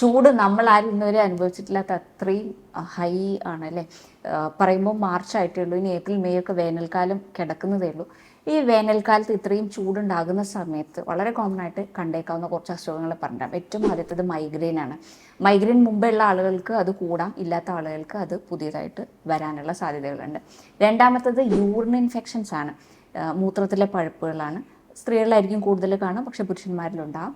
ചൂട് നമ്മൾ ആരും ഇന്നുവരെ അനുഭവിച്ചിട്ടില്ലാത്ത അത്രയും ഹൈ ആണ് അല്ലേ. പറയുമ്പോൾ മാർച്ച് ആയിട്ടേ ഉള്ളൂ, ഇനി ഏപ്രിൽ മെയ് ഒക്കെ വേനൽക്കാലം കിടക്കുന്നതേ ഉള്ളൂ. ഈ വേനൽക്കാലത്ത് ഇത്രയും ചൂടുണ്ടാകുന്ന സമയത്ത് വളരെ കോമൺ ആയിട്ട് കണ്ടേക്കാവുന്ന കുറച്ച് അസുഖങ്ങൾ പറഞ്ഞിട്ടാണ്. ഏറ്റവും ആദ്യത്തേത് മൈഗ്രെയിൻ ആണ്. മൈഗ്രെയിൻ മുമ്പുള്ള ആളുകൾക്ക് അത് കൂടാം, ഇല്ലാത്ത ആളുകൾക്ക് അത് പുതിയതായിട്ട് വരാനുള്ള സാധ്യതകളുണ്ട്. രണ്ടാമത്തേത് യൂറിൻ ഇൻഫെക്ഷൻസ് ആണ്, മൂത്രത്തിലെ പഴുപ്പുകളാണ്. സ്ത്രീകളിലായിരിക്കും കൂടുതൽ കാണും, പക്ഷെ പുരുഷന്മാരിലുണ്ടാകും.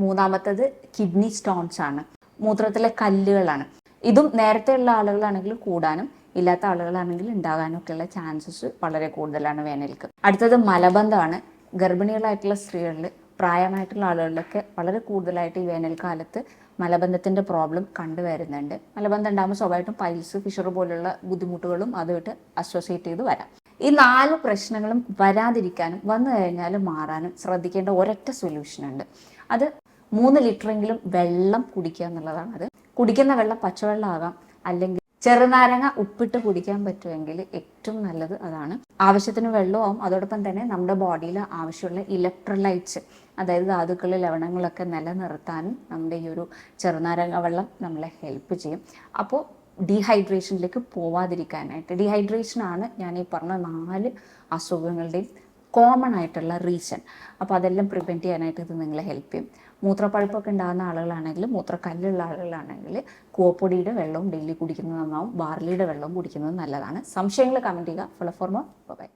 മൂന്നാമത്തേത് കിഡ്നി സ്റ്റോൺസ് ആണ്, മൂത്രത്തിലെ കല്ലുകളാണ്. ഇതും നേരത്തെ ഉള്ള ആളുകളാണെങ്കിൽ കൂടാനും ഇല്ലാത്ത ആളുകളാണെങ്കിൽ ഉണ്ടാകാനും ഒക്കെയുള്ള ചാൻസസ് വളരെ കൂടുതലാണ് വേനൽക്ക്. അടുത്തത് മലബന്ധമാണ്. ഗർഭിണികളായിട്ടുള്ള സ്ത്രീകളിൽ, പ്രായമായിട്ടുള്ള ആളുകളിലൊക്കെ വളരെ കൂടുതലായിട്ട് ഈ വേനൽക്കാലത്ത് മലബന്ധത്തിൻ്റെ പ്രോബ്ലം കണ്ടുവരുന്നുണ്ട്. മലബന്ധം ഉണ്ടാകുമ്പോൾ സ്വാഭാവികമായിട്ടും പൈൽസ്, ഫിഷർ പോലുള്ള ബുദ്ധിമുട്ടുകളും അതുമായിട്ട് അസോസിയേറ്റ് ചെയ്ത് വരാം. ഈ 4 പ്രശ്നങ്ങളും വരാതിരിക്കാനും വന്നു കഴിഞ്ഞാൽ മാറാനും ശ്രദ്ധിക്കേണ്ട ഒരൊറ്റ സൊല്യൂഷൻ ഉണ്ട്. അത് 3 ലിറ്ററെങ്കിലും വെള്ളം കുടിക്കുക എന്നുള്ളതാണ്. അത് കുടിക്കുന്ന വെള്ളം പച്ചവെള്ളം ആകാം, അല്ലെങ്കിൽ ചെറുനാരങ്ങ ഉപ്പിട്ട് കുടിക്കാൻ പറ്റുമെങ്കിൽ ഏറ്റവും നല്ലത് അതാണ്. ആവശ്യത്തിന് വെള്ളമാവും, അതോടൊപ്പം തന്നെ നമ്മുടെ ബോഡിയിൽ ആവശ്യമുള്ള ഇലക്ട്രോലൈറ്റ്സ്, അതായത് ധാതുക്കൾ, ലവണങ്ങളൊക്കെ നിലനിർത്താനും നമ്മുടെ ഈ ഒരു ചെറുനാരങ്ങ വെള്ളം നമ്മളെ ഹെൽപ്പ് ചെയ്യും. അപ്പോൾ ഡീഹൈഡ്രേഷനിലേക്ക് പോവാതിരിക്കാനായിട്ട്, ഡീഹൈഡ്രേഷനാണ് ഞാൻ ഈ പറഞ്ഞ 4 അസുഖങ്ങളുടെയും കോമൺ ആയിട്ടുള്ള റീസൺ. അപ്പോൾ അതെല്ലാം പ്രിവെൻറ്റ് ചെയ്യാനായിട്ട് ഇത് നിങ്ങളെ ഹെൽപ്പ് ചെയ്യും. മൂത്രപ്പഴുപ്പൊക്കെ ഉണ്ടാകുന്ന ആളുകളാണെങ്കിൽ, മൂത്രക്കല്ലുള്ള ആളുകളാണെങ്കിൽ കൂവപ്പൊടിയുടെ വെള്ളവും ഡെയിലി കുടിക്കുന്നത് നന്നാവും, ബാർലിയുടെ വെള്ളവും കുടിക്കുന്നത് നല്ലതാണ്. സംശയങ്ങൾ കമൻറ്റ് ചെയ്യുക. Follow for more. ബൈ.